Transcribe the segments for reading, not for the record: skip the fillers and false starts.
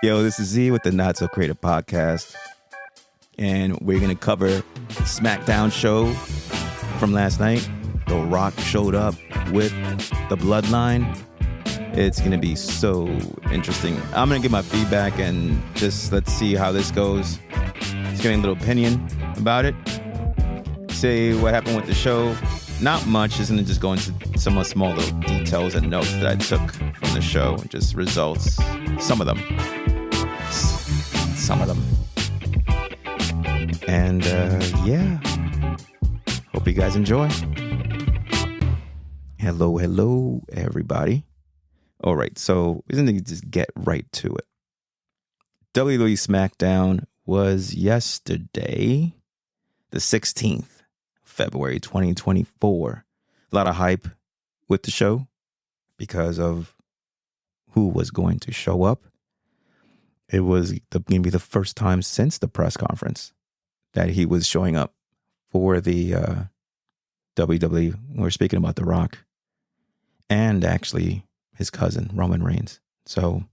Yo, this is Z with the Not So Creative Podcast. And we're going to cover the Smackdown show from last night. The Rock showed up with the Bloodline. It's going to be so interesting. I'm going to give my feedback and just let's see how this goes. Just getting a little opinion about it. Say what happened with the show. Not much. Just going to just go into some small little details and notes that I took from the show. And just results. Some of them. And yeah, hope you guys enjoy. Hello, everybody. All right, so we're going to just get right to it. WWE Smackdown was yesterday, the 16th, February 2024. A lot of hype with the show because of who was going to show up. It was going to be the first time since the press conference that he was showing up for the WWE. We're speaking about The Rock and actually his cousin, Roman Reigns. So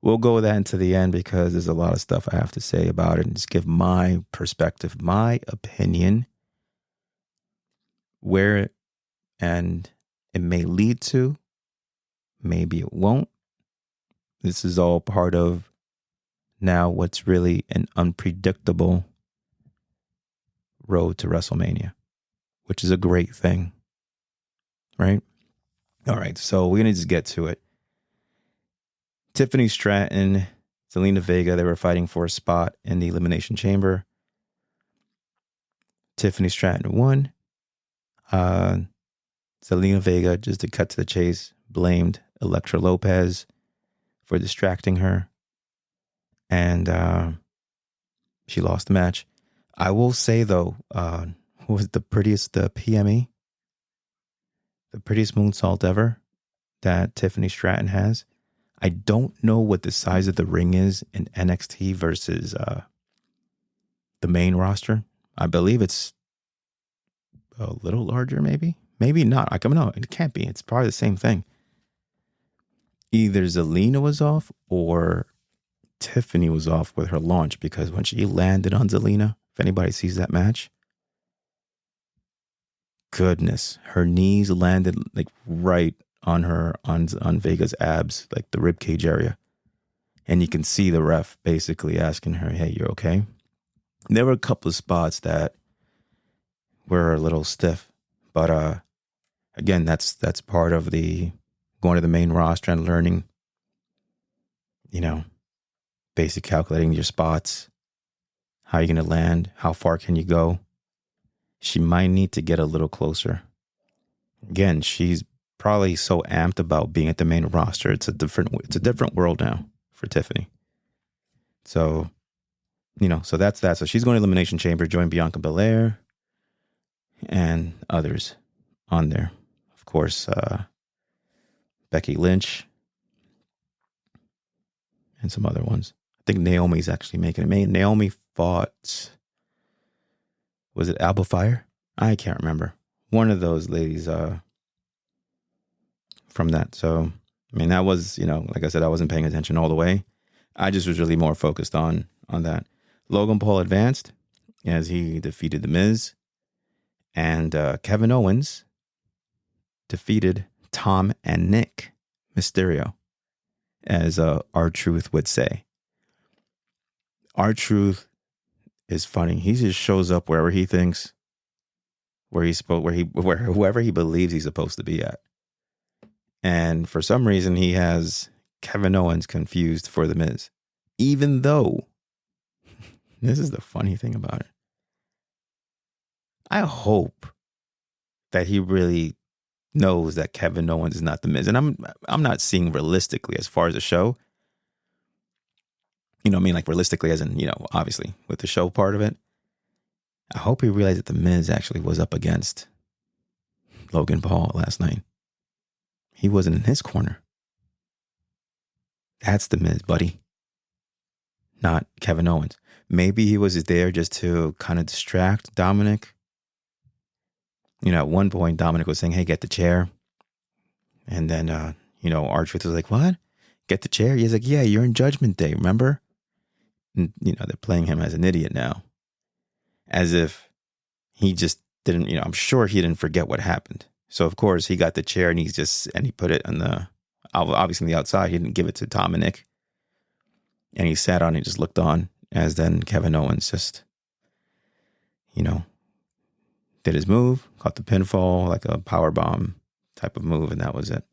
we'll go with that into the end because there's a lot of stuff I have to say about it and just give my perspective, my opinion, where and it may lead to, maybe it won't. This is all part of now what's really an unpredictable road to WrestleMania, which is a great thing, right? All right, so we're going to just get to it. Tiffany Stratton, Zelina Vega, they were fighting for a spot in the Elimination Chamber. Tiffany Stratton won. Zelina Vega, just to cut to the chase, blamed Elektra Lopez for distracting her, and she lost the match. I will say though, who was the prettiest, the PME, the prettiest moonsault ever that Tiffany Stratton has. I don't know what the size of the ring is in NXT versus the main roster. I believe it's a little larger, maybe not. I don't know. It can't be. It's probably the same thing. Either Zelina was off or Tiffany was off with her launch, because when she landed on Zelina, if anybody sees that match, goodness, her knees landed like right on her, on Vega's abs, like the rib cage area. And you can see the ref basically asking her, hey, you're okay? There were a couple of spots that were a little stiff, but again, that's part of the going to the main roster and learning, basic calculating your spots, how you're going to land, how far can you go. She might need to get a little closer. Again, she's probably so amped about being at the main roster. It's a different world now for Tiffany. So, so that's that. So she's going to Elimination Chamber, join Bianca Belair and others on there. Of course, Becky Lynch, and some other ones. I think Naomi's actually making it. Naomi fought, was it Alba Fire? I can't remember. One of those ladies from that. So, that was, like I said, I wasn't paying attention all the way. I just was really more focused on that. Logan Paul advanced as he defeated The Miz. And Kevin Owens defeated Tom and Nick Mysterio, as R-Truth would say. R-Truth is funny. He just shows up wherever he thinks, whoever he believes he's supposed to be at. And for some reason, he has Kevin Owens confused for The Miz, even though this is the funny thing about it. I hope that he really knows that Kevin Owens is not The Miz. And I'm not seeing realistically as far as the show. Like realistically as in, obviously with the show part of it. I hope he realized that The Miz actually was up against Logan Paul last night. He wasn't in his corner. That's The Miz, buddy. Not Kevin Owens. Maybe he was there just to kind of distract Dominic. At one point, Dominic was saying, hey, get the chair. And then, R-Truth was like, what? get the chair. He's like, yeah, you're in Judgment Day, remember? And, they're playing him as an idiot now. As if he just didn't, I'm sure he didn't forget what happened. So, of course, he got the chair and he put it obviously on the outside. He didn't give it to Tom and Nick. And he sat on it and just looked on as then Kevin Owens just, did his move, caught the pinfall, like a power bomb type of move, and that was it.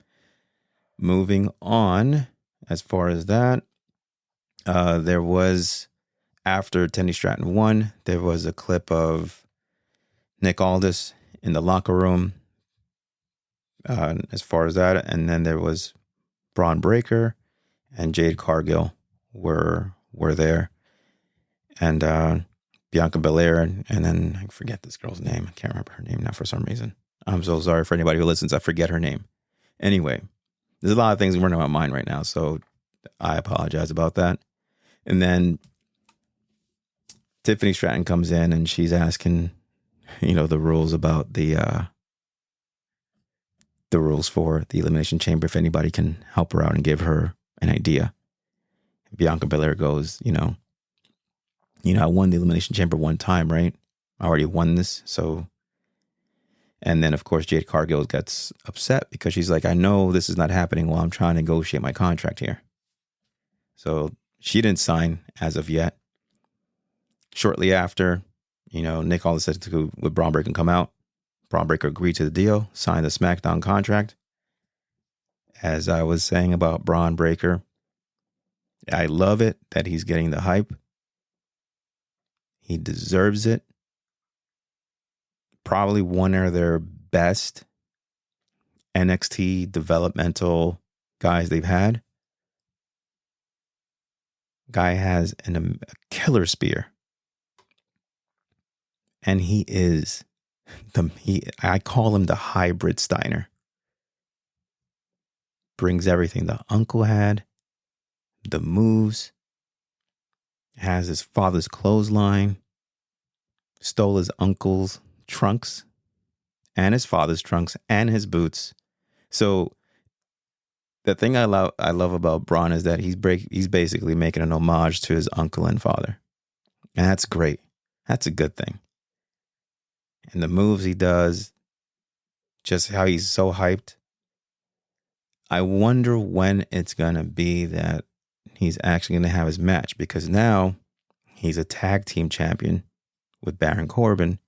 Moving on, as far as that, there was, after Tenny Stratton won, there was a clip of Nick Aldis in the locker room, as far as that, and then there was Braun Breaker and Jade Cargill were there, and Bianca Belair, and then I forget this girl's name. I can't remember her name now for some reason. I'm so sorry for anybody who listens. I forget her name. Anyway, there's a lot of things running in my mind right now, so I apologize about that. And then Tiffany Stratton comes in and she's asking, the rules about the rules for the Elimination Chamber, if anybody can help her out and give her an idea. Bianca Belair goes, I won the Elimination Chamber one time, right? I already won this, so. And then, of course, Jade Cargill gets upset because she's like, I know this is not happening while I'm trying to negotiate my contract here. So she didn't sign as of yet. Shortly after, Nick Aldis said would Braun Breaker come out. Braun Breaker agreed to the deal, signed the SmackDown contract. As I was saying about Braun Breaker, I love it that he's getting the hype. He deserves it. Probably one of their best NXT developmental guys they've had. Guy has a killer spear. And he is I call him the hybrid Steiner. Brings everything the uncle had, the moves, has his father's clothesline, stole his uncle's trunks and his father's trunks and his boots. So the thing I love about Braun is that he's basically making an homage to his uncle and father. And that's great. That's a good thing. And the moves he does, just how he's so hyped. I wonder when it's going to be that he's actually going to have his match, because now he's a tag team champion with Baron Corbin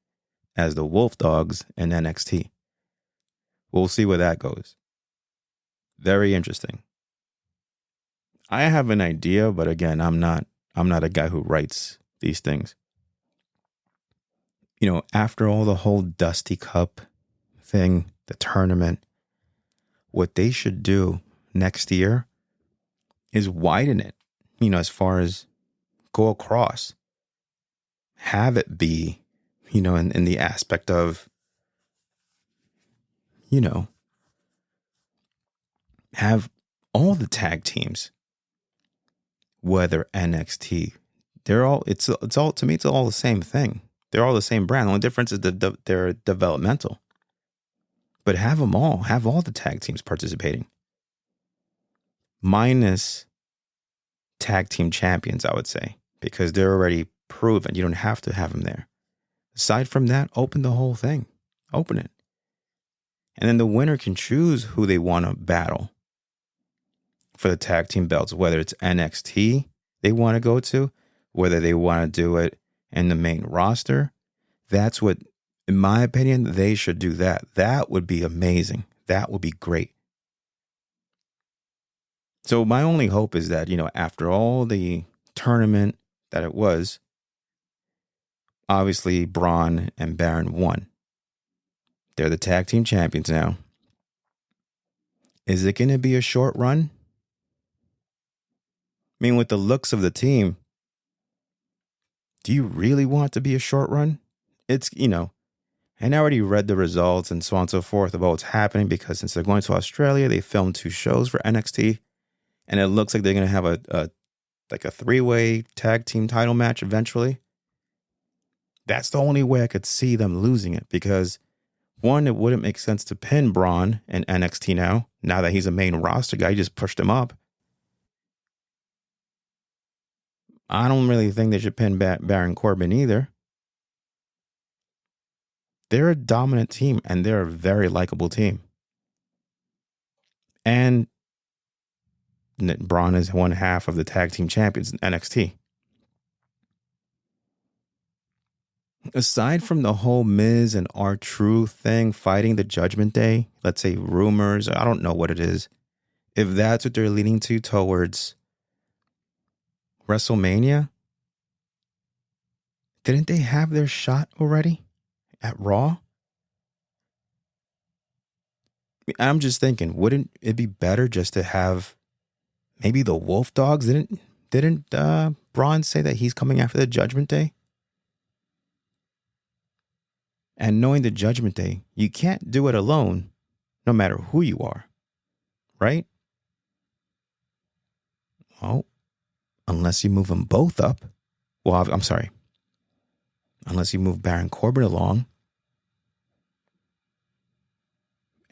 as the Wolf Dogs in NXT. We'll see where that goes. Very interesting. I have an idea, but again, I'm not a guy who writes these things. After all the whole Dusty Cup thing, the tournament, what they should do next year is widen it, as far as go across. Have it be, in the aspect of, have all the tag teams, whether NXT, it's all, to me, it's all the same thing. They're all the same brand. The only difference is they're developmental. But have them all. Have all the tag teams participating. Minus tag team champions, I would say. Because they're already proven. You don't have to have them there. Aside from that, open the whole thing. Open it. And then the winner can choose who they want to battle for the tag team belts. Whether it's NXT they want to go to. Whether they want to do it in the main roster. That's what, in my opinion, they should do that. That would be amazing. That would be great. So my only hope is that, after all the tournament that it was, obviously Braun and Baron won. They're the tag team champions now. Is it going to be a short run? I mean, with the looks of the team, do you really want it to be a short run? It's, and I already read the results and so on and so forth about what's happening, because since they're going to Australia, they filmed 2 shows for NXT, and it looks like they're going to have a 3-way tag team title match eventually. That's the only way I could see them losing it, because one, it wouldn't make sense to pin Braun in NXT now that he's a main roster guy. You just pushed him up. I don't really think they should pin Baron Corbin either. They're a dominant team, and they're a very likable team. And Braun is one half of the tag team champions in NXT. Aside from the whole Miz and R-Truth thing, fighting the Judgment Day, let's say rumors, I don't know what it is. If that's what they're leaning to towards WrestleMania, didn't they have their shot already at Raw? I'm just thinking, wouldn't it be better just to have maybe the Wolf Dogs? Didn't Braun say that he's coming after the Judgment Day? And knowing the Judgment Day, you can't do it alone, no matter who you are, right? Well, unless you move them both up. Well, I'm sorry. Unless you move Baron Corbin along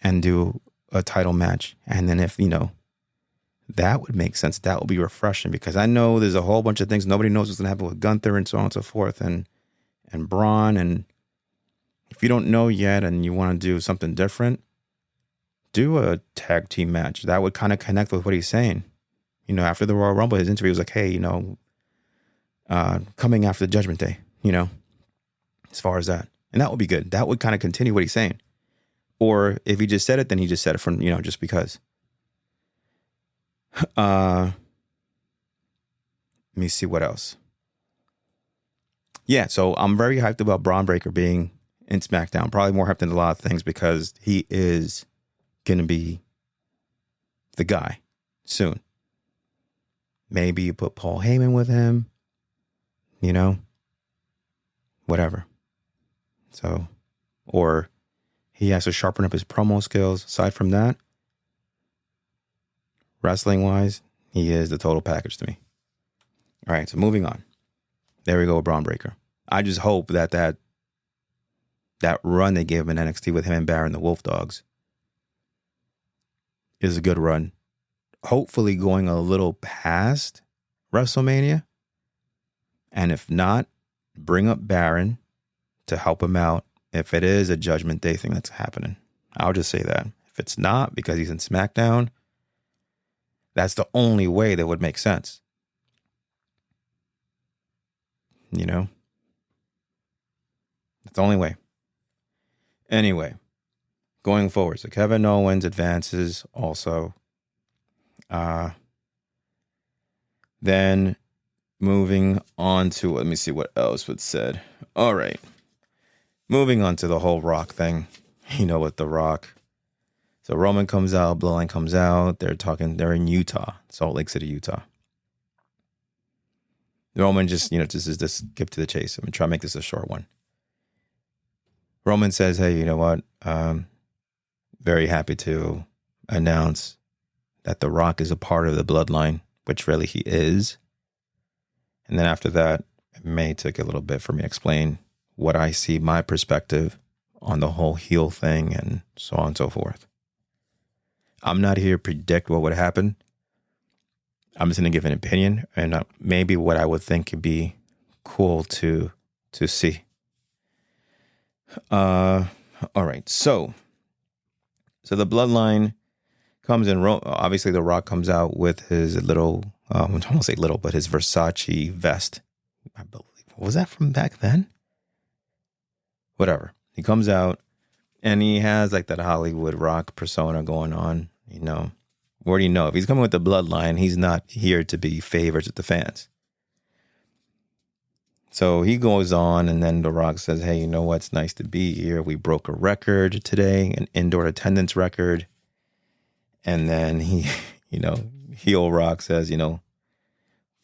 and do a title match. And then if, that would make sense. That would be refreshing, because I know there's a whole bunch of things. Nobody knows what's going to happen with Gunther and so on and so forth, and Braun. And if you don't know yet and you want to do something different, do a tag team match. That would kind of connect with what he's saying. After the Royal Rumble, his interview was like, hey, coming after the Judgment Day, as far as that. And that would be good. That would kind of continue what he's saying. Or if he just said it, then he just said it from, just because. Let me see what else. Yeah, so I'm very hyped about Braun Breaker being in SmackDown. Probably more hyped than a lot of things, because he is going to be the guy soon. Maybe you put Paul Heyman with him, whatever. So, or he has to sharpen up his promo skills. Aside from that, wrestling-wise, he is the total package to me. All right, so moving on. There we go with Braun Breaker. I just hope that run they gave him in NXT with him and Baron, the Wolf Dogs, is a good run. Hopefully going a little past WrestleMania. And if not, bring up Baron to help him out if it is a Judgment Day thing that's happening. I'll just say that. If it's not, because he's in SmackDown, that's the only way that would make sense. That's the only way. Anyway, going forward. So Kevin Owens advances also. Then moving on to, let me see what else was said. All right. Moving on to the whole Rock thing. With the Rock. So Roman comes out, Bloodline comes out. They're in Utah, Salt Lake City, Utah. Roman just skip to the chase. I'm going to try to make this a short one. Roman says, hey, you know what? Very happy to announce that The Rock is a part of the Bloodline, which really he is. And then after that, it may take a little bit for me to explain what I see, my perspective on the whole heel thing and so on and so forth. I'm not here to predict what would happen. I'm just going to give an opinion and maybe what I would think could be cool to see. All right. So the Bloodline comes in. Obviously, The Rock comes out with his little, I won't say little, but his Versace vest. I believe. Was that from back then? Whatever. He comes out and he has like that Hollywood Rock persona going on. Where do you know? If he's coming with the Bloodline, he's not here to be favorites with the fans. So he goes on, and then The Rock says, hey, you know what? It's nice to be here. We broke a record today, an indoor attendance record. And then he, heel Rock says,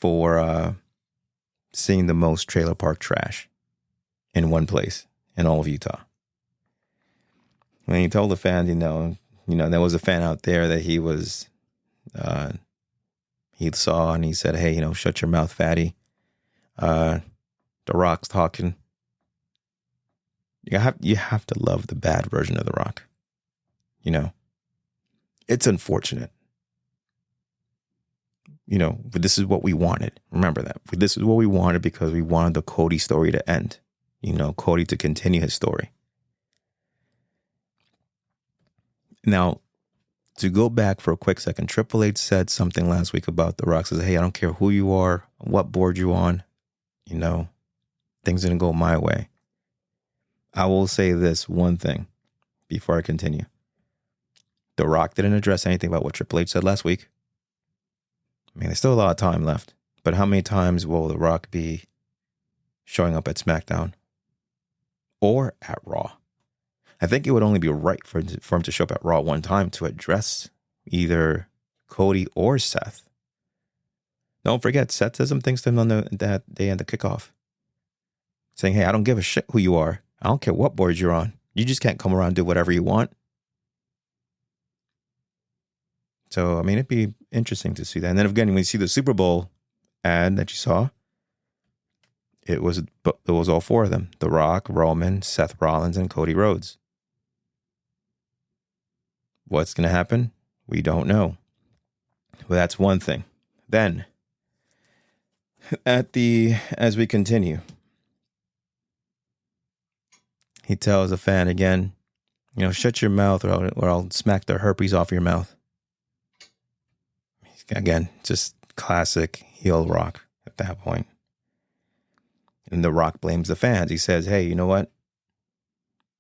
for seeing the most trailer park trash in one place in all of Utah. When he told the fans, there was a fan out there that he was, he saw, and he said, hey, shut your mouth, fatty. The Rock's talking. You have to love the bad version of The Rock. It's unfortunate. this is what we wanted. Remember that. This is what we wanted because we wanted the Cody story to end. Cody to continue his story. Now, to go back for a quick second, Triple H said something last week about The Rock. Says, hey, I don't care who you are, what board you're on, things didn't go my way. I will say this one thing before I continue. The Rock didn't address anything about what Triple H said last week. I mean, there's still a lot of time left. But how many times will The Rock be showing up at SmackDown or at Raw? I think it would only be right for him to show up at Raw one time to address either Cody or Seth. Don't forget, Seth said some things to him on that day at the kickoff. Saying, hey, I don't give a shit who you are. I don't care what board you're on. You just can't come around and do whatever you want. So, I mean, it'd be interesting to see that. And then again, when you see the Super Bowl ad that you saw, it was all four of them. The Rock, Roman, Seth Rollins, and Cody Rhodes. What's going to happen? We don't know. But that's one thing. Then, as we continue, he tells a fan again, shut your mouth or I'll smack the herpes off your mouth. Again, just classic heel Rock at that point. And The Rock blames the fans. He says, hey, you know what?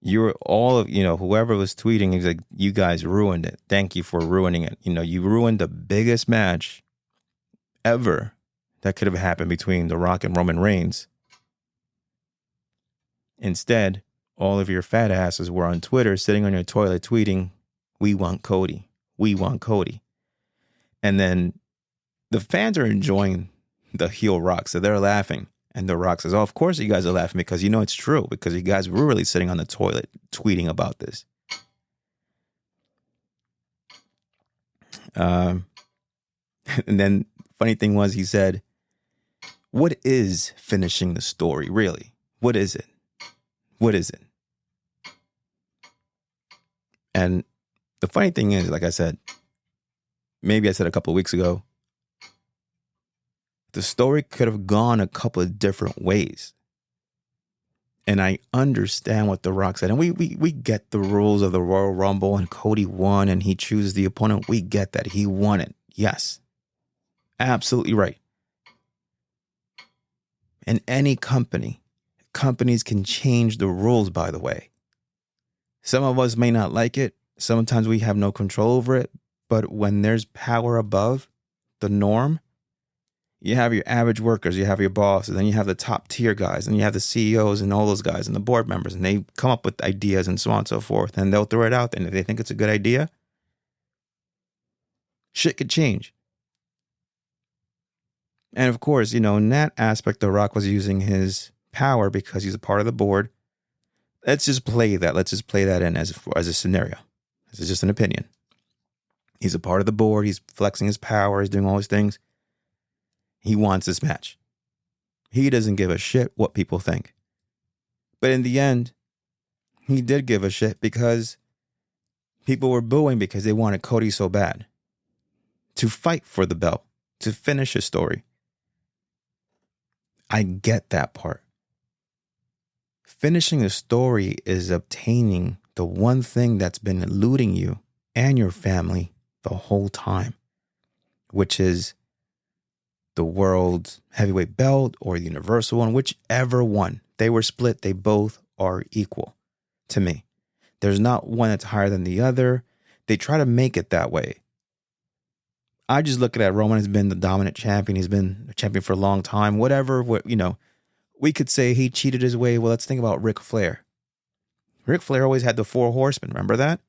You're all of, whoever was tweeting, he's like, you guys ruined it. Thank you for ruining it. You ruined the biggest match ever that could have happened between The Rock and Roman Reigns. Instead, all of your fat asses were on Twitter sitting on your toilet tweeting, we want Cody. We want Cody. And then the fans are enjoying the heel Rock, so they're laughing. And The Rock says, oh, of course you guys are laughing because it's true. Because you guys were really sitting on the toilet tweeting about this. And then funny thing was he said, what is finishing the story, really? What is it? What is it? And the funny thing is, like I said, maybe I said a couple of weeks ago, the story could have gone a couple of different ways. And I understand what The Rock said. And we get the rules of the Royal Rumble, and Cody won and he chooses the opponent. We get that. He won it. Yes. Absolutely right. In any companies can change the rules, by the way. Some of us may not like it. Sometimes we have no control over it. But when there's power above the norm, you have your average workers, you have your bosses, then you have the top tier guys, and you have the CEOs and all those guys and the board members, and they come up with ideas and so on and so forth, and they'll throw it out there. And if they think it's a good idea, shit could change. And of course, in that aspect, The Rock was using his power because he's a part of the board. Let's just play that. Let's just play that in as a scenario. This is just an opinion. He's a part of the board. He's flexing his power. He's doing all these things. He wants this match. He doesn't give a shit what people think. But in the end, he did give a shit because people were booing because they wanted Cody so bad to fight for the belt, to finish his story. I get that part. Finishing the story is obtaining the one thing that's been eluding you and your family the whole time, which is the world heavyweight belt or the universal one, whichever one. They were split. They both are equal to me. There's not one that's higher than the other. They try to make it that way. I just look at that. Roman has been the dominant champion. He's been a champion for a long time. Whatever, we could say he cheated his way. Well, let's think about Ric Flair. Ric Flair always had the 4 horsemen. Remember that?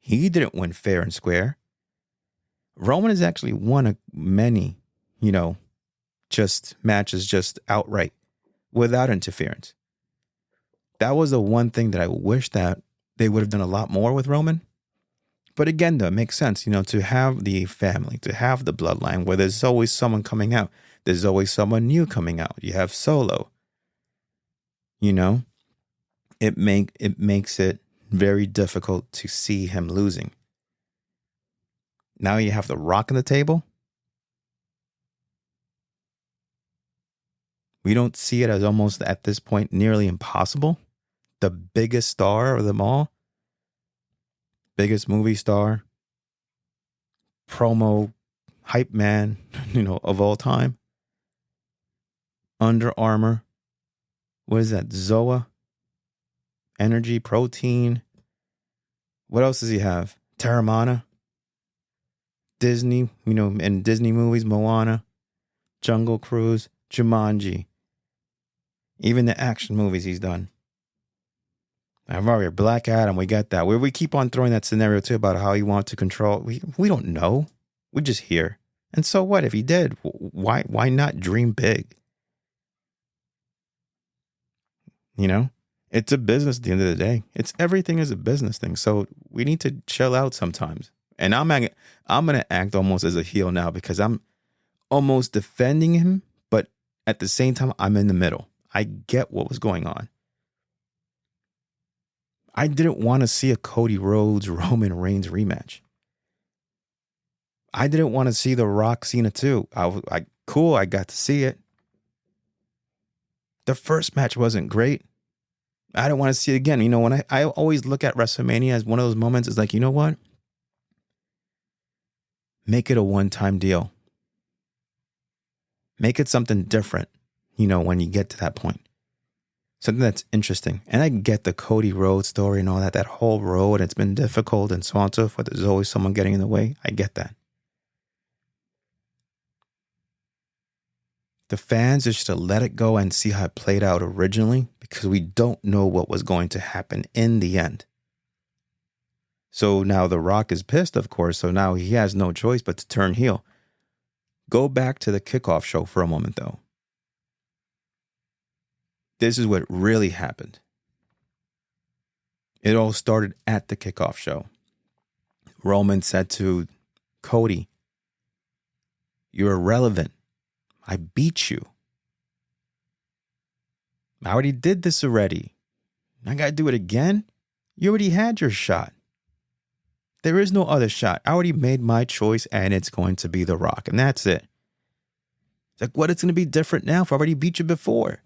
He didn't win fair and square. Roman has actually won many, just matches just outright without interference. That was the one thing that I wish that they would have done a lot more with Roman. But again, though, it makes sense, to have the family, to have the bloodline where there's always someone coming out. There's always someone new coming out. You have Solo. It makes it very difficult to see him losing. Now you have The Rock on the table. We don't see it as almost at this point nearly impossible. The biggest star of them all, biggest movie star, promo hype man, of all time. Under Armour. What is that? Zoa? Energy, protein. What else does he have? Terramana. Disney, in Disney movies, Moana, Jungle Cruise, Jumanji. Even the action movies he's done. I've already Black Adam, we got that. Where we keep on throwing that scenario too about how he wants to control. We don't know. We just hear. And so what if he did? Why not dream big? It's a business at the end of the day. Everything is a business thing. So we need to chill out sometimes. And I'm going to act almost as a heel now because I'm almost defending him, but at the same time, I'm in the middle. I get what was going on. I didn't want to see a Cody Rhodes Roman Reigns rematch. I didn't want to see The Rock Cena too. Cool, I got to see it. The first match wasn't great. I didn't want to see it again. When I always look at WrestleMania as one of those moments, it's like, you know what? Make it a one-time deal. Make it something different, when you get to that point. Something that's interesting. And I get the Cody Rhodes story and all that whole road. It's been difficult and so on and so forth. There's always someone getting in the way. I get that. The fans just to let it go and see how it played out originally because we don't know what was going to happen in the end. So now The Rock is pissed, of course, so now he has no choice but to turn heel. Go back to the kickoff show for a moment, though. This is what really happened. It all started at the kickoff show. Roman said to Cody, "You're irrelevant. I beat you. I already did this already. I got to do it again? You already had your shot. There is no other shot. I already made my choice and it's going to be The Rock. And that's it." It's like, what? It's going to be different now if I already beat you before.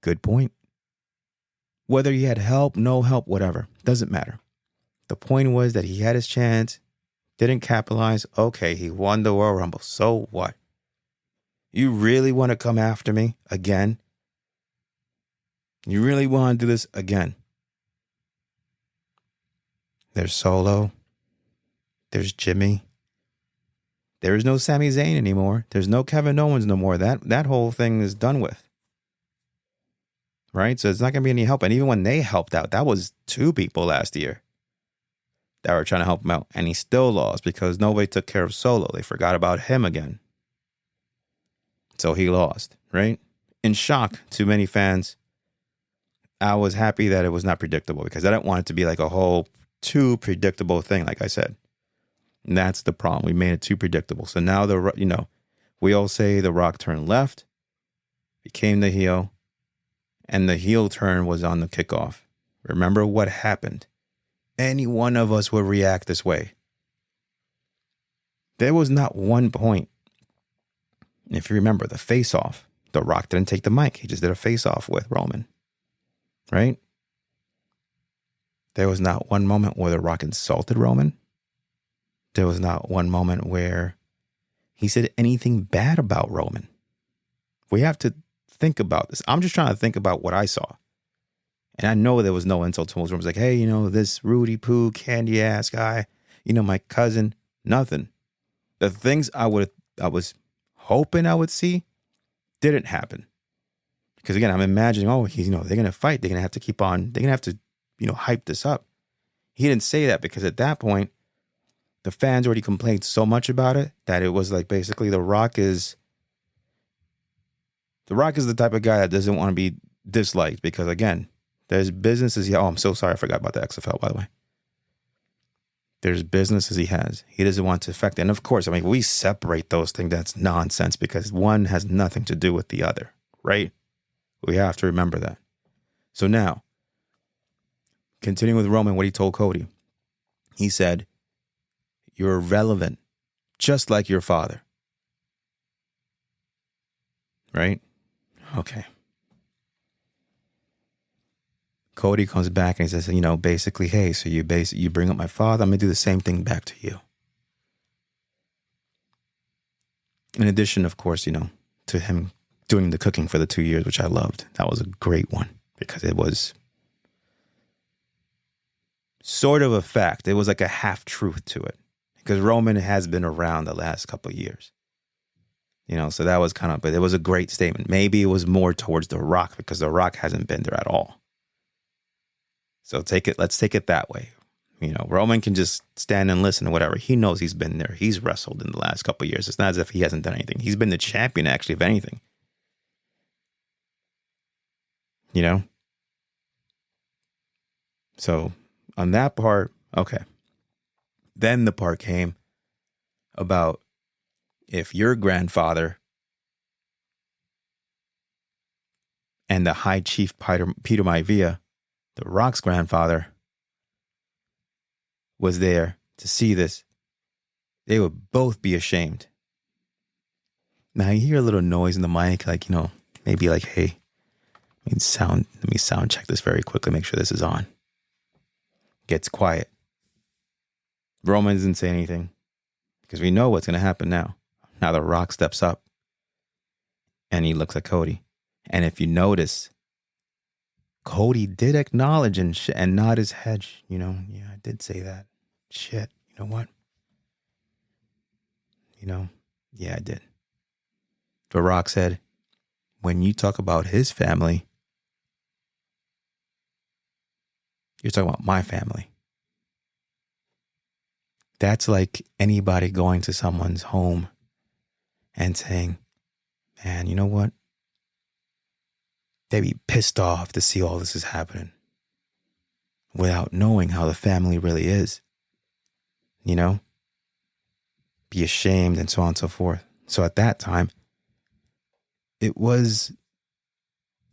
Good point. Whether he had help, no help, whatever, doesn't matter. The point was that he had his chance, didn't capitalize. Okay, he won the Royal Rumble. So what? You really want to come after me again? You really want to do this again? There's Solo. There's Jimmy. There is no Sami Zayn anymore. There's no Kevin Owens no more. That whole thing is done with. Right? So it's not going to be any help. And even when they helped out, that was 2 people last year that were trying to help him out. And he still lost because nobody took care of Solo. They forgot about him again. So he lost, right? In shock to many fans, I was happy that it was not predictable because I didn't want it to be like a whole too predictable thing, like I said. And that's the problem. We made it too predictable. So now, we all say The Rock turned left, became the heel, and the heel turn was on the kickoff. Remember what happened. Any one of us would react this way. There was not one point. If you remember the face-off, The Rock didn't take the mic. He just did a face-off with Roman. Right? There was not one moment where The Rock insulted Roman. There was not one moment where he said anything bad about Roman. We have to think about this. I'm just trying to think about what I saw. And I know there was no insult to him. It was like, hey, this Rudy Poo, candy ass guy, my cousin, nothing. The things I was hoping I would see didn't happen. Because again, I'm imagining, they're going to fight. They're going to have to keep on, they're going to have to, hype this up. He didn't say that because at that point, the fans already complained so much about it that it was like basically The Rock is the type of guy that doesn't want to be disliked because again, there's businesses. I'm so sorry. I forgot about the XFL, by the way. There's businesses he has. He doesn't want to affect it. And of course, we separate those things. That's nonsense because one has nothing to do with the other, right? We have to remember that. So now, continuing with Roman, what he told Cody. He said, "You're irrelevant, just like your father." right? Okay. Cody comes back and he says, basically, hey, so you bring up my father, I'm going to do the same thing back to you. In addition, of course, to him doing the cooking for the 2 years, which I loved. That was a great one because it was sort of a fact. It was like a half truth to it because Roman has been around the last couple of years. So that was but it was a great statement. Maybe it was more towards The Rock because The Rock hasn't been there at all. So let's take it that way. Roman can just stand and listen or whatever. He knows he's been there. He's wrestled in the last couple of years. It's not as if he hasn't done anything. He's been the champion, actually, if anything. So on that part, okay. Then the part came about if your grandfather and the High Chief Peter Maivia, The Rock's grandfather, was there to see this, they would both be ashamed. Now you hear a little noise in the mic, maybe like, hey, let me sound check this very quickly, make sure this is on. Gets quiet. Roman doesn't say anything because we know what's going to happen now. Now The Rock steps up and he looks at Cody. And if you notice, Cody did acknowledge and nod his head. Yeah, I did say that. Shit, you know what? Yeah, I did. The Rock said, when you talk about his family, you're talking about my family. That's like anybody going to someone's home and saying, man, you know what? They'd be pissed off to see all this is happening without knowing how the family really is. Be ashamed and so on and so forth. So at that time, it was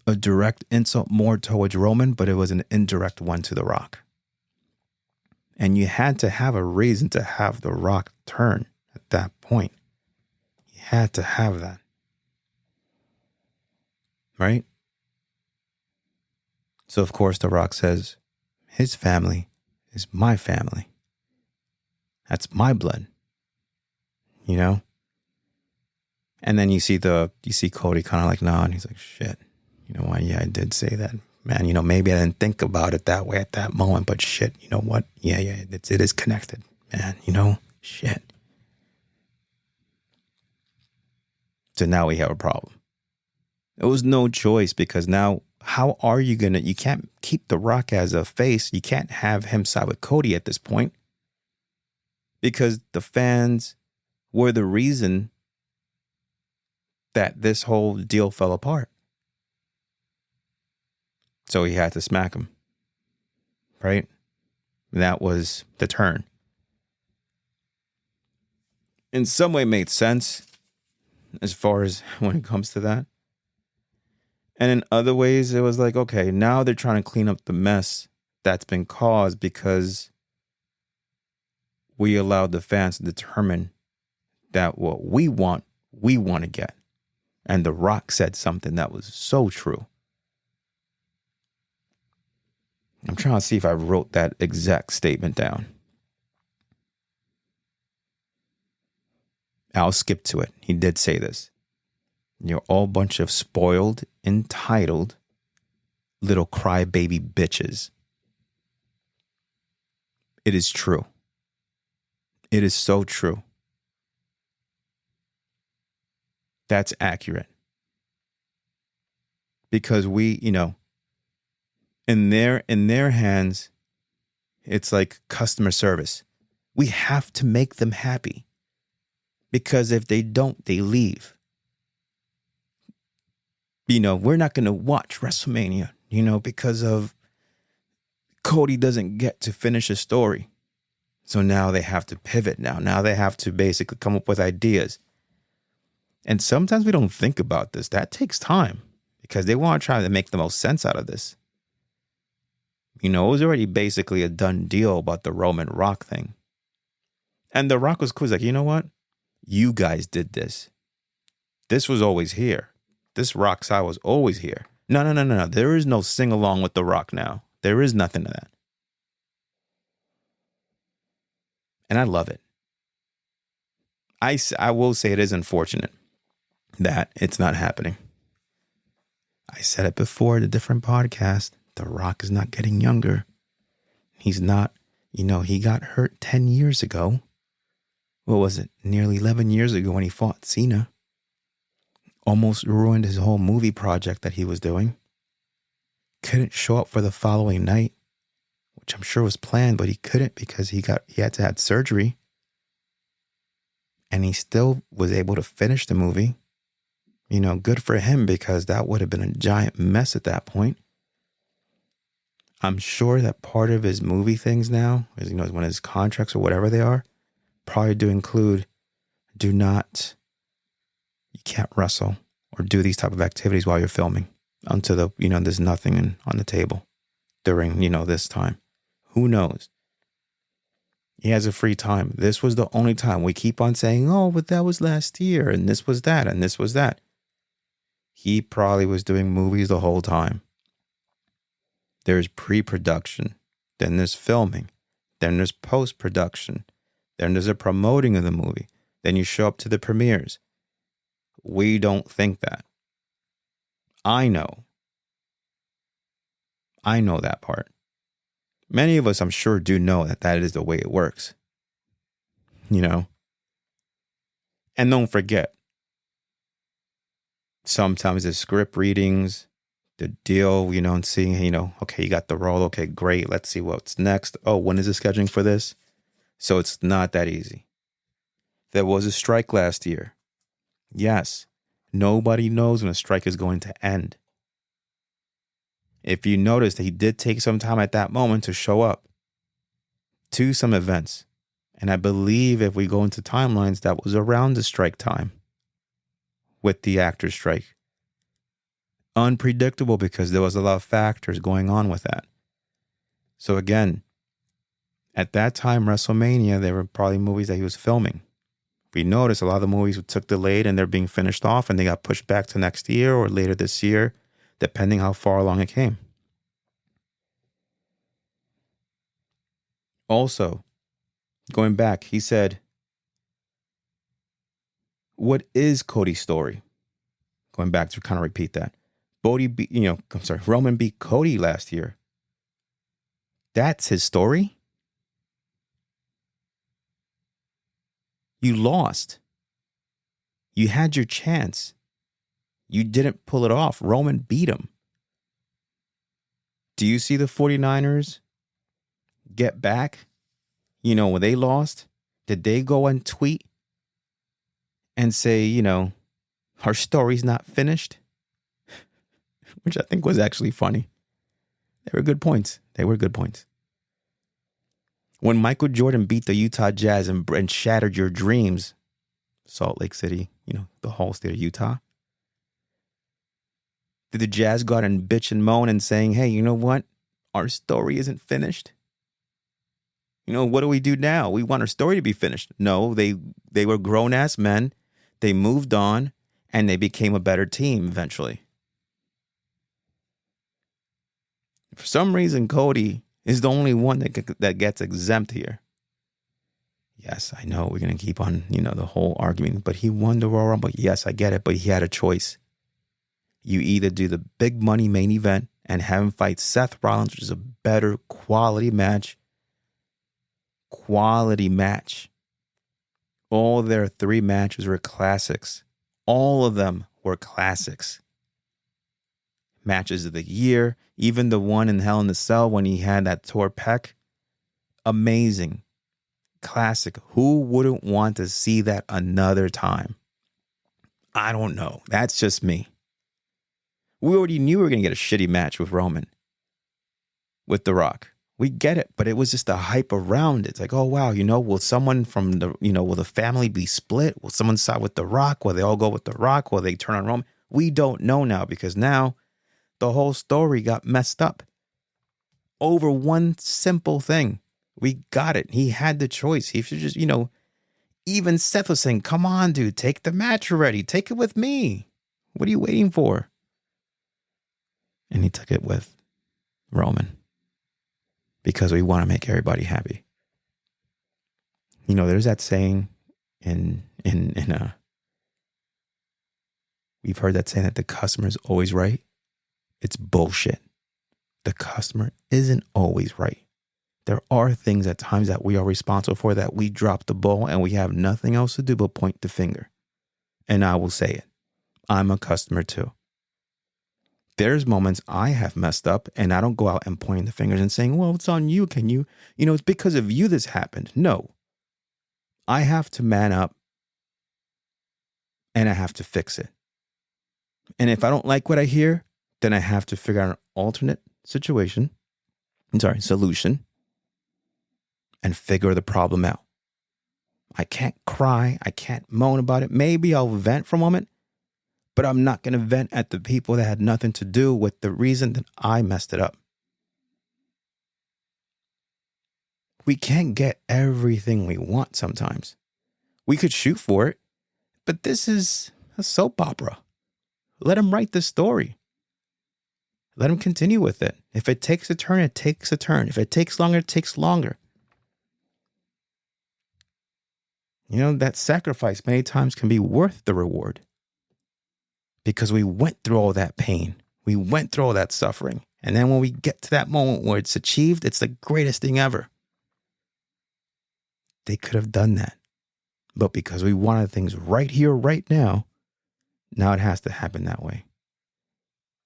a direct insult more towards Roman, but it was an indirect one to The Rock. And you had to have a reason to have The Rock turn at that point. You had to have that. Right? So, of course, The Rock says, his family is my family. That's my blood. And then you see Cody kind of like nod, and he's like, shit, you know what? Yeah, I did say that. Man, maybe I didn't think about it that way at that moment, but shit, you know what? Yeah, it is connected, man, shit. So now we have a problem. It was no choice because now how are you you can't keep The Rock as a face. You can't have him side with Cody at this point because the fans were the reason that this whole deal fell apart. So he had to smack him, right? And that was the turn. In some way made sense as far as when it comes to that. And in other ways, it was like, okay, now they're trying to clean up the mess that's been caused because we allowed the fans to determine that what we want to get. And The Rock said something that was so true. I'm trying to see if I wrote that exact statement down. I'll skip to it. He did say this. You're all a bunch of spoiled, entitled, little crybaby bitches. It is true. It is so true. That's accurate. Because we, in their hands, it's like customer service. We have to make them happy. Because if they don't, they leave. We're not going to watch WrestleMania, because of Cody doesn't get to finish a story. So now they have to pivot now. Now they have to basically come up with ideas. And sometimes we don't think about this. That takes time because they want to try to make the most sense out of this. It was already basically a done deal about the Roman Rock thing. And The Rock was cool. He's like, you know what? You guys did this. This was always here. This Rock side was always here. No. There is no sing along with The Rock now. There is nothing to that. And I love it. I will say it is unfortunate that it's not happening. I said it before in a different podcast. The Rock is not getting younger. He's not, he got hurt 10 years ago. What was it? Nearly 11 years ago when he fought Cena. Almost ruined his whole movie project that he was doing. Couldn't show up for the following night, which I'm sure was planned, but he couldn't because he had to have surgery. And he still was able to finish the movie. Good for him, because that would have been a giant mess at that point. I'm sure that part of his movie things now is, when his contracts or whatever they are, probably do include, you can't wrestle or do these type of activities while you're filming until there's nothing on the table during, this time. Who knows? He has a free time. This was the only time. We keep on saying, oh, but that was last year and this was that and this was that. He probably was doing movies the whole time. There's pre-production, then there's filming, then there's post-production, then there's a promoting of the movie, then you show up to the premieres. We don't think that. I know that part. Many of us, I'm sure, do know that is the way it works. And don't forget, sometimes the script readings, the deal, and seeing, okay, you got the role. Okay, great. Let's see what's next. Oh, when is the scheduling for this? So it's not that easy. There was a strike last year. Yes. Nobody knows when a strike is going to end. If you noticed, he did take some time at that moment to show up to some events. And I believe if we go into timelines, that was around the strike time with the actor strike. Unpredictable because there was a lot of factors going on with that. So again, at that time, WrestleMania, there were probably movies that he was filming. We noticed a lot of the movies took delayed and they're being finished off and they got pushed back to next year or later this year, depending how far along it came. Also, going back, he said, what is Cody's story? Going back to kind of repeat that. Roman beat Cody last year. That's his story? You lost. You had your chance. You didn't pull it off. Roman beat him. Do you see the 49ers get back? When they lost, did they go and tweet and say, our story's not finished? Which I think was actually funny. They were good points. When Michael Jordan beat the Utah Jazz and shattered your dreams, Salt Lake City, the whole state of Utah, did the Jazz go out and bitch and moan and saying, hey, you know what? Our story isn't finished. What do we do now? We want our story to be finished. No, they were grown-ass men. They moved on and they became a better team eventually. For some reason, Cody is the only one that gets exempt here. Yes, I know we're going to keep on, the whole argument, but he won the Royal Rumble. Yes, I get it, but he had a choice. You either do the big money main event and have him fight Seth Rollins, which is a better quality match. All their 3 matches were classics. All of them were classics. Matches of the year, even the one in Hell in the Cell when he had that tore pec. Amazing. Classic. Who wouldn't want to see that another time? I don't know. That's just me. We already knew we were going to get a shitty match with Roman. With The Rock. We get it, but it was just the hype around it. It's like, oh, wow, will someone from the, will the family be split? Will someone side with The Rock? Will they all go with The Rock? Will they turn on Roman? We don't know now because now the whole story got messed up over one simple thing. We got it. He had the choice. He should just, even Seth was saying, come on, dude, take the match already. Take it with me. What are you waiting for? And he took it with Roman because we want to make everybody happy. You know, there's that saying we've heard that saying that the customer's always right. It's bullshit. The customer isn't always right. There are things at times that we are responsible for that we drop the ball and we have nothing else to do but point the finger. And I will say it. I'm a customer too. There's moments I have messed up and I don't go out and pointing the fingers and saying, well, it's on you. Can you, it's because of you this happened. No. I have to man up and I have to fix it. And if I don't like what I hear, then I have to figure out an alternate solution and figure the problem out. I can't cry. I can't moan about it. Maybe I'll vent for a moment, but I'm not going to vent at the people that had nothing to do with the reason that I messed it up. We can't get everything we want sometimes. We could shoot for it, but this is a soap opera. Let him write the story. Let him continue with it. If it takes a turn, it takes a turn. If it takes longer, it takes longer. That sacrifice many times can be worth the reward because we went through all that pain. We went through all that suffering. And then when we get to that moment where it's achieved, it's the greatest thing ever. They could have done that. But because we wanted things right here, right now it has to happen that way.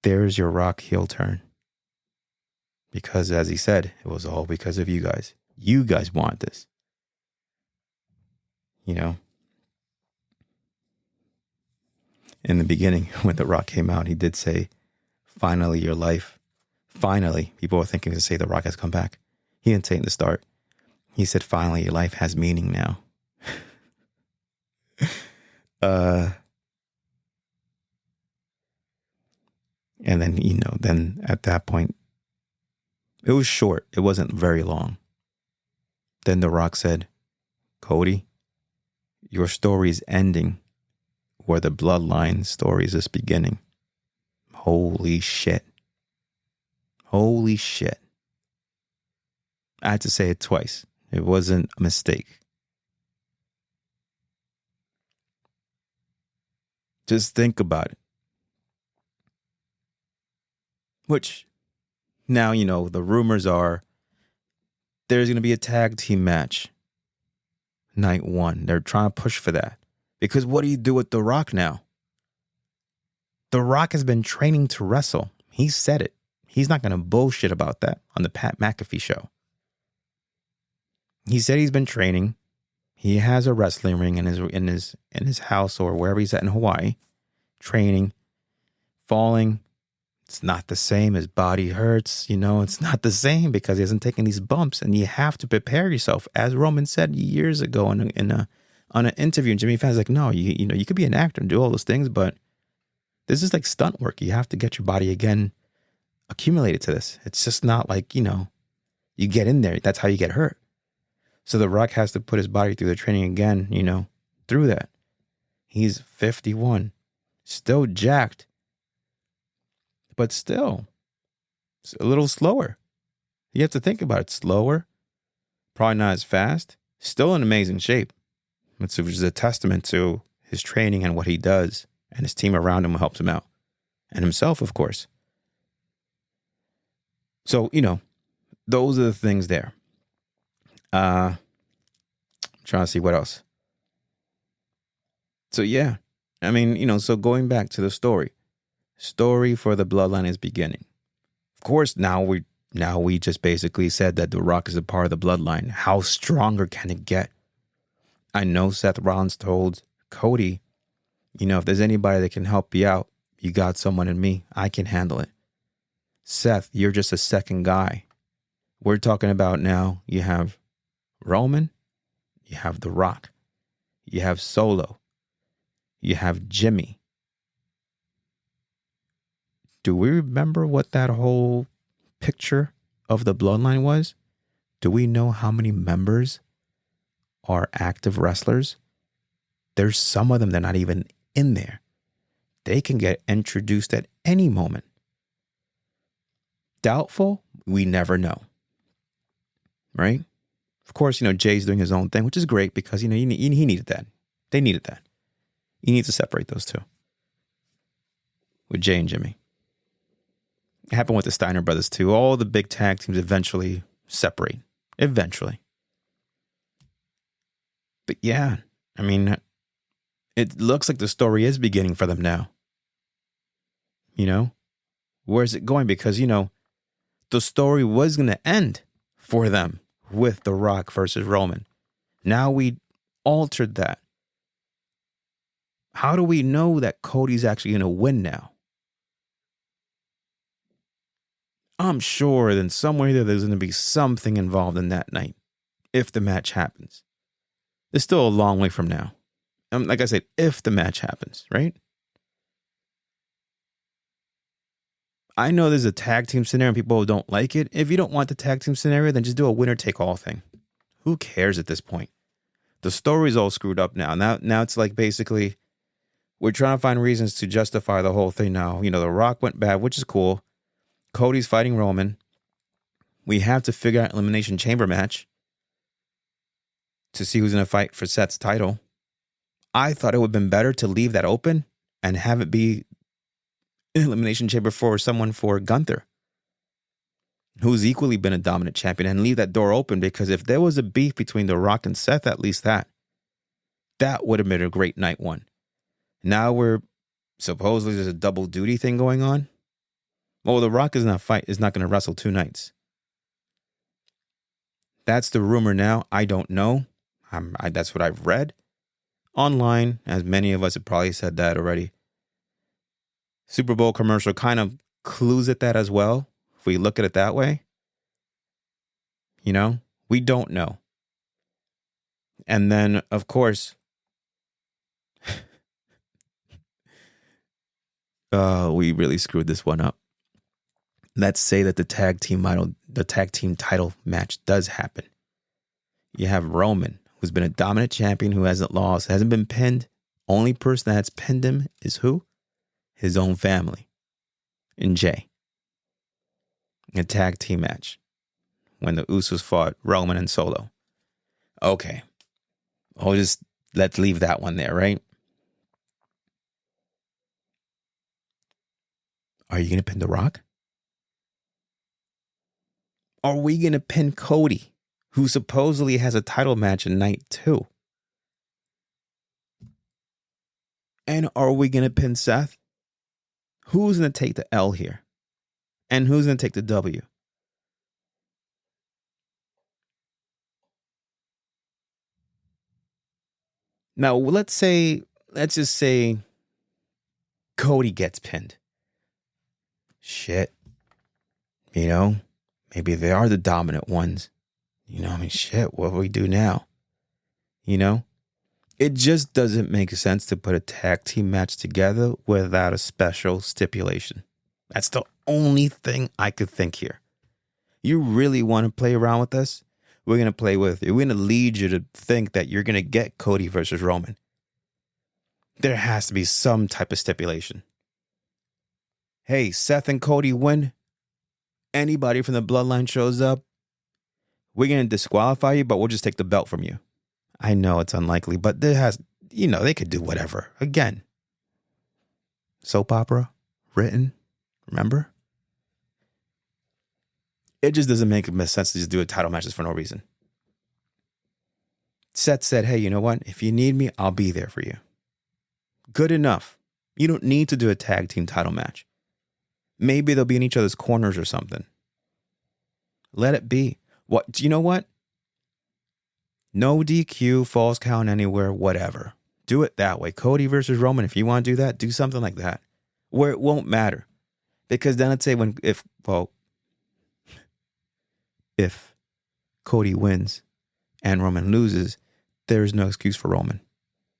There's your Rock heel turn. Because as he said, it was all because of you guys. You guys want this. In the beginning, when The Rock came out, he did say, finally, your life. Finally, people were thinking to say The Rock has come back. He didn't say it in the start. He said, finally, your life has meaning now. And then, then at that point, it was short. It wasn't very long. Then The Rock said, Cody, your story is ending where the Bloodline story is just beginning. Holy shit. Holy shit. I had to say it twice. It wasn't a mistake. Just think about it. Which, now, the rumors are there's going to be a tag team match. Night 1. They're trying to push for that. Because what do you do with The Rock now? The Rock has been training to wrestle. He said it. He's not going to bullshit about that on the Pat McAfee show. He said he's been training. He has a wrestling ring in his house or wherever he's at in Hawaii. Training. Falling. It's not the same. His body hurts. It's not the same because he hasn't taken these bumps. And you have to prepare yourself. As Roman said years ago on an interview, and Jimmy Fallon's like, no, you could be an actor and do all those things, but this is like stunt work. You have to get your body again accumulated to this. It's just not like, you get in there. That's how you get hurt. So The Rock has to put his body through the training again, through that. He's 51, still jacked. But still, it's a little slower. You have to think about it. Slower, probably not as fast, still in amazing shape. Which is a testament to his training and what he does, and his team around him helps him out. And himself, of course. So, those are the things there. I'm trying to see what else. So, yeah. I mean, so going back to the story. Story for the Bloodline is beginning. Of course, now we just basically said that The Rock is a part of the Bloodline. How stronger can it get? I know Seth Rollins told Cody, if there's anybody that can help you out, you got someone in me. I can handle it. Seth, you're just a second guy. We're talking about now, you have Roman, you have The Rock, you have Solo, you have Jimmy. Do we remember what that whole picture of the Bloodline was? Do we know how many members are active wrestlers? There's some of them that are not even in there. They can get introduced at any moment. Doubtful? We never know. Right? Of course, Jay's doing his own thing, which is great because, he needed that. They needed that. You need to separate those two. With Jay and Jimmy. It happened with the Steiner brothers too. All the big tag teams eventually separate. Eventually. But yeah, it looks like the story is beginning for them now. Where's it going? Because, the story was going to end for them with The Rock versus Roman. Now we altered that. How do we know that Cody's actually going to win now? I'm sure that somewhere there's going to be something involved in that night if the match happens. It's still a long way from now. Like I said, if the match happens, right? I know there's a tag team scenario and people don't like it. If you don't want the tag team scenario, then just do a winner take all thing. Who cares at this point? The story's all screwed up now. Now it's like basically we're trying to find reasons to justify the whole thing now. The Rock went bad, which is cool. Cody's fighting Roman. We have to figure out an Elimination Chamber match to see who's going to fight for Seth's title. I thought it would have been better to leave that open and have it be Elimination Chamber for someone for Gunther, who's equally been a dominant champion, and leave that door open, because if there was a beef between The Rock and Seth, at least that would have been a great night one. Now we're supposedly there's a double duty thing going on. Well, The Rock is not going to wrestle 2 nights. That's the rumor now. I don't know. That's what I've read online, as many of us have probably said that already. Super Bowl commercial kind of clues at that as well. If we look at it that way, we don't know. And then, of course, we really screwed this one up. Let's say that the tag team title match does happen. You have Roman, who's been a dominant champion, who hasn't lost, hasn't been pinned. Only person that's pinned him is who? His own family. And Jay. A tag team match. When the Usos fought Roman and Solo. Okay. Let's leave that one there, right? Are you going to pin The Rock? Are we going to pin Cody, who supposedly has a title match in night 2? And are we going to pin Seth? Who's going to take the L here? And who's going to take the W? Now, let's just say Cody gets pinned. Shit. Maybe they are the dominant ones. Shit, what do we do now? It just doesn't make sense to put a tag team match together without a special stipulation. That's the only thing I could think here. You really want to play around with this? We're going to play with you. We're going to lead you to think that you're going to get Cody versus Roman. There has to be some type of stipulation. Hey, Seth and Cody win. Anybody from the Bloodline shows up, we're going to disqualify you, but we'll just take the belt from you. I know it's unlikely, but they could do whatever. Again, soap opera, written, remember? It just doesn't make sense to just do a title matches for no reason. Seth said, hey, you know what? If you need me, I'll be there for you. Good enough. You don't need to do a tag team title match. Maybe they'll be in each other's corners or something. Let it be. You know what? No DQ, falls count anywhere, whatever. Do it that way. Cody versus Roman, if you want to do that, do something like that. Where it won't matter. Because then let's say if Cody wins and Roman loses, there's no excuse for Roman.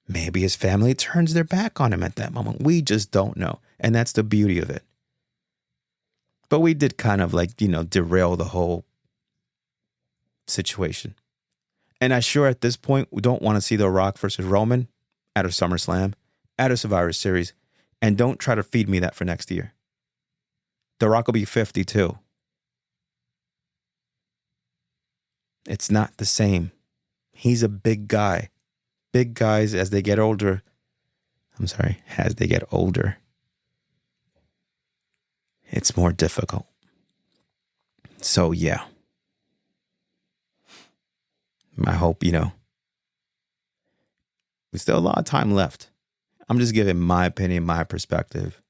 Maybe his family turns their back on him at that moment. We just don't know. And that's the beauty of it. But we did kind of derail the whole situation. And I sure at this point, we don't want to see The Rock versus Roman at a SummerSlam, at a Survivor Series, And don't try to feed me that for next year. The Rock will be 52. It's not the same. He's a big guy. Big guys, as they get older, it's more difficult. So, yeah. I hope, there's still a lot of time left. I'm just giving my opinion, my perspective.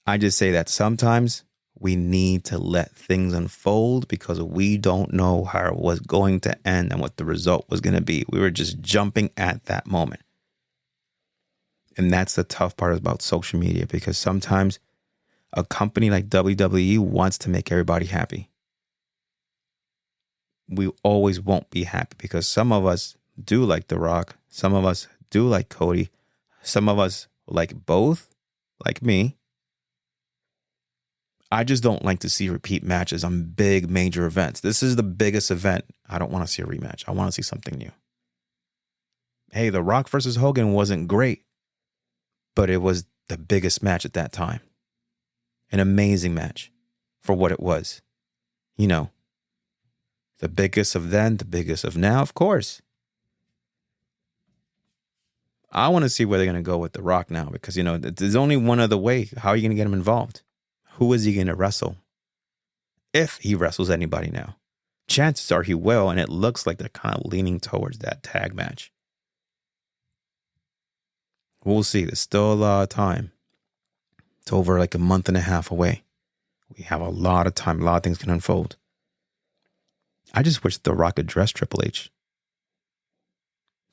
I just say that sometimes we need to let things unfold because we don't know how it was going to end and what the result was going to be. We were just jumping at that moment. And that's the tough part about social media, because sometimes a company like WWE wants to make everybody happy. We always won't be happy because some of us do like The Rock. Some of us do like Cody. Some of us like both, like me. I just don't like to see repeat matches on big major events. This is the biggest event. I don't want to see a rematch. I want to see something new. Hey, The Rock versus Hogan wasn't great, but it was the biggest match at that time. An amazing match for what it was. The biggest of then, the biggest of now, of course. I want to see where they're going to go with The Rock now, because, there's only one other way. How are you going to get him involved? Who is he going to wrestle? If he wrestles anybody now. Chances are he will, and it looks like they're kind of leaning towards that tag match. We'll see. There's still a lot of time. It's over like a month and a half away. We have a lot of time. A lot of things can unfold. I just wish The Rock addressed Triple H.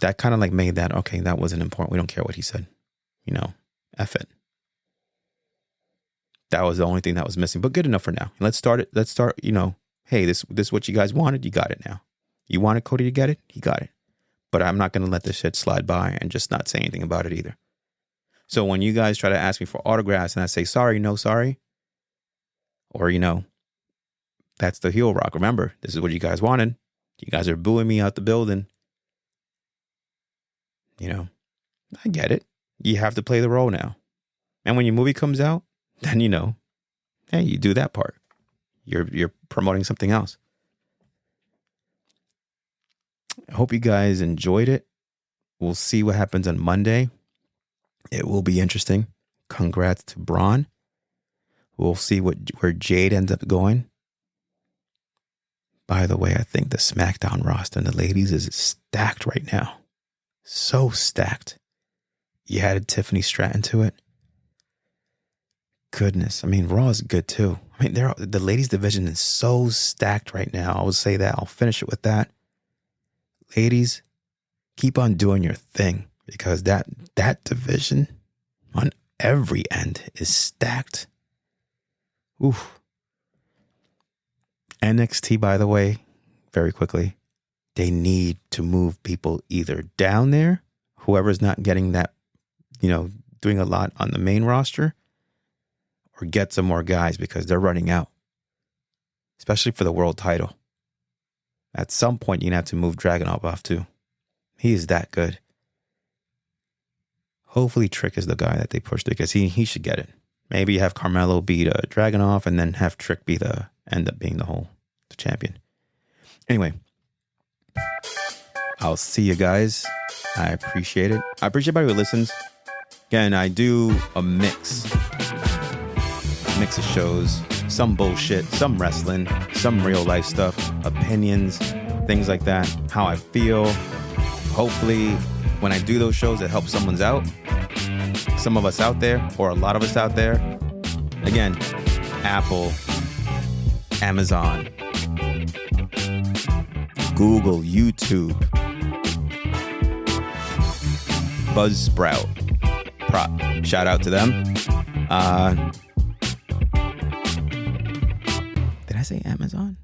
That kind of like made that, okay, that wasn't important. We don't care what he said. F it. That was the only thing that was missing, but good enough for now. Let's start it. Hey, this is what you guys wanted. You got it now. You wanted Cody to get it? He got it. But I'm not going to let this shit slide by and just not say anything about it either. So when you guys try to ask me for autographs and I say, sorry, no sorry, or, that's the heel Rock. Remember, this is what you guys wanted. You guys are booing me out the building. I get it. You have to play the role now. And when your movie comes out, then hey, you do that part. You're promoting something else. I hope you guys enjoyed it. We'll see what happens on Monday. It will be interesting. Congrats to Braun. We'll see where Jade ends up going. By the way, I think the SmackDown roster and the ladies is stacked right now. So stacked. You added Tiffany Stratton to it. Goodness. Raw is good too. The ladies division is so stacked right now. I would say that. I'll finish it with that. Ladies, keep on doing your thing, because that division on every end is stacked. Oof. NXT, by the way, very quickly, they need to move people either down there, whoever's not getting that, doing a lot on the main roster, or get some more guys because they're running out, especially for the world title. At some point, you're going to have to move Dragunov off too. He is that good. Hopefully Trick is the guy that they push, because he should get it. Maybe have Carmelo beat Dragunov and then have Trick end up being the champion. Anyway, I'll see you guys. I appreciate it. I appreciate everybody who listens. Again, I do a mix of shows. Some bullshit, some wrestling, some real life stuff, opinions, things like that. How I feel. Hopefully, when I do those shows, it helps someone's out. Some of us out there, or a lot of us out there. Again, Apple, Amazon, Google, YouTube, Buzzsprout. Shout out to them. Did I say Amazon?